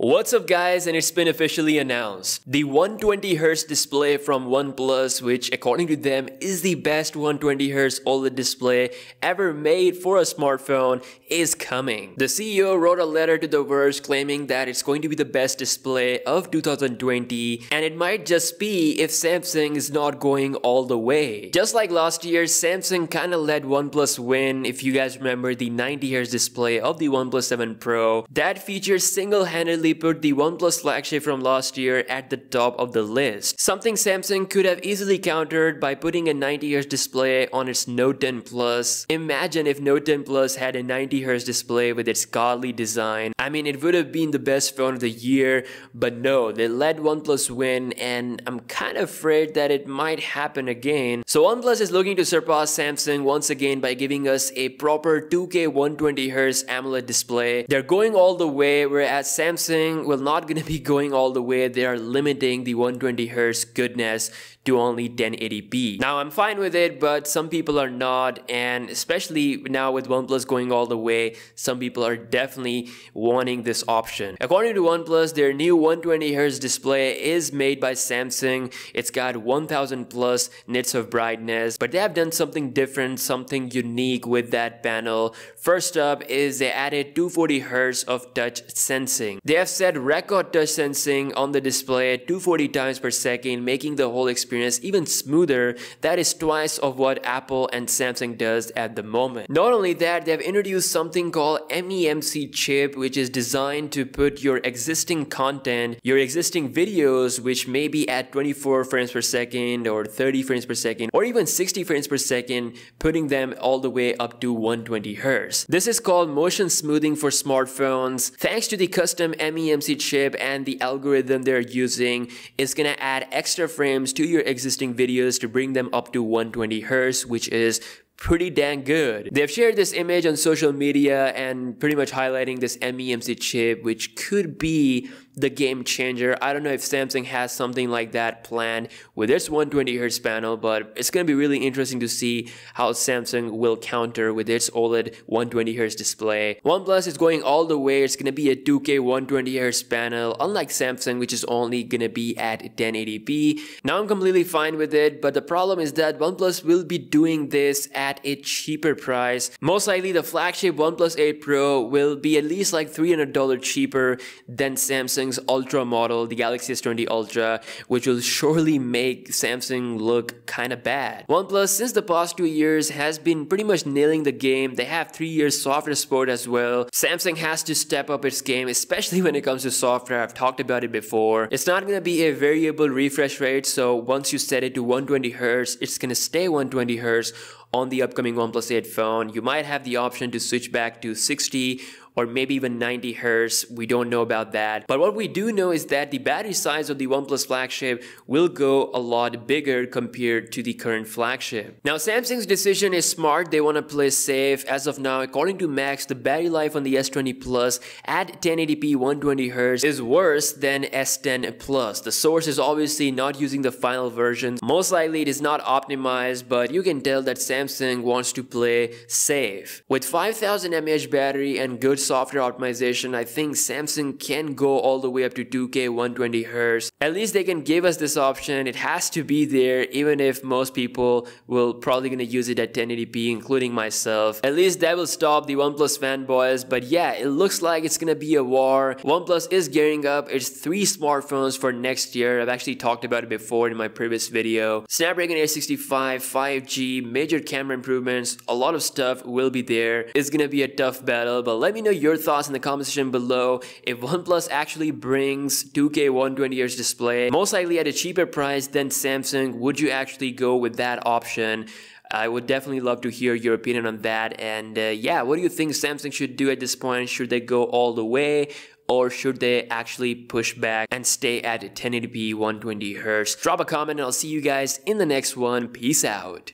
What's up guys, and it's been officially announced. The 120Hz display from OnePlus, which according to them is the best 120Hz OLED display ever made for a smartphone, is coming. The CEO wrote a letter to The Verge claiming that it's going to be the best display of 2020, and it might just be if Samsung is not going all the way. Just like last year, Samsung kinda let OnePlus win. If you guys remember the 90Hz display of the OnePlus 7 Pro, that feature single-handedly put the OnePlus flagship from last year at the top of the list. Something Samsung could have easily countered by putting a 90Hz display on its Note 10 Plus. Imagine if Note 10 Plus had a 90Hz display with its godly design. I mean, it would have been the best phone of the year, but no, they let OnePlus win, and I'm kind of afraid that it might happen again. So OnePlus is looking to surpass Samsung once again by giving us a proper 2K 120Hz AMOLED display. They're going all the way, whereas Samsung will not gonna be going all the way. They are limiting the 120Hz goodness to only 1080p. Now I'm fine with it, but some people are not, and especially now with OnePlus going all the way, some people are definitely wanting this option. According to OnePlus, their new 120Hz display is made by Samsung. It's got 1000 plus nits of brightness, but they have done something different, something unique with that panel. First up is they added 240Hz of touch sensing. They have set record touch sensing on the display 240 times per second, making the whole experience even smoother. That is twice of what Apple and Samsung does at the moment. Not only that, they have introduced something called MEMC chip, which is designed to put your existing content, your existing videos, which may be at 24 frames per second or 30 frames per second or even 60 frames per second, putting them all the way up to 120Hz. This is called motion smoothing for smartphones. Thanks to the custom MEMC chip and the algorithm they're using, it's gonna add extra frames to your existing videos to bring them up to 120Hz, which is pretty dang good. They've shared this image on social media and pretty much highlighting this MEMC chip, which could be the game changer. I don't know if Samsung has something like that planned with its 120Hz panel, but it's going to be really interesting to see how Samsung will counter with its OLED 120Hz display. OnePlus is going all the way. It's going to be a 2K 120Hz panel, unlike Samsung, which is only going to be at 1080p. Now I'm completely fine with it, but the problem is that OnePlus will be doing this at a cheaper price. Most likely the flagship OnePlus 8 Pro will be at least like $300 cheaper than Samsung's Ultra model, the Galaxy S20 Ultra, which will surely make Samsung look kinda bad. OnePlus, since the past 2 years, has been pretty much nailing the game. They have 3 years software support as well. Samsung has to step up its game, especially when it comes to software. I've talked about it before. It's not gonna be a variable refresh rate, so once you set it to 120Hz, it's gonna stay 120Hz on the upcoming OnePlus 8 phone. You might have the option to switch back to 60 or maybe even 90Hz. We don't know about that. But what we do know is that the battery size of the OnePlus flagship will go a lot bigger compared to the current flagship. Now, Samsung's decision is smart. They want to play safe. As of now, according to Max, the battery life on the S20 Plus at 1080p 120Hz is worse than S10 Plus. The source is obviously not using the final version. Most likely it is not optimized, but you can tell that Samsung wants to play safe. With 5000 mAh battery and good software optimization, I think Samsung can go all the way up to 2K 120Hz. At least they can give us this option. It has to be there, even if most people will probably gonna use it at 1080p, including myself. At least that will stop the OnePlus fanboys. But yeah, it looks like it's gonna be a war. OnePlus is gearing up its 3 smartphones for next year. I've actually talked about it before in my previous video. Snapdragon 865, 5G, major camera improvements, a lot of stuff will be there. It's gonna be a tough battle, but let me know your thoughts in the comment section below. If OnePlus actually brings 2K 120Hz display, most likely at a cheaper price than Samsung, would you actually go with that option? I would definitely love to hear your opinion on that. And yeah, what do you think Samsung should do at this point? Should they go all the way, or should they actually push back and stay at 1080p 120Hz? Drop a comment and I'll see you guys in the next one. Peace out.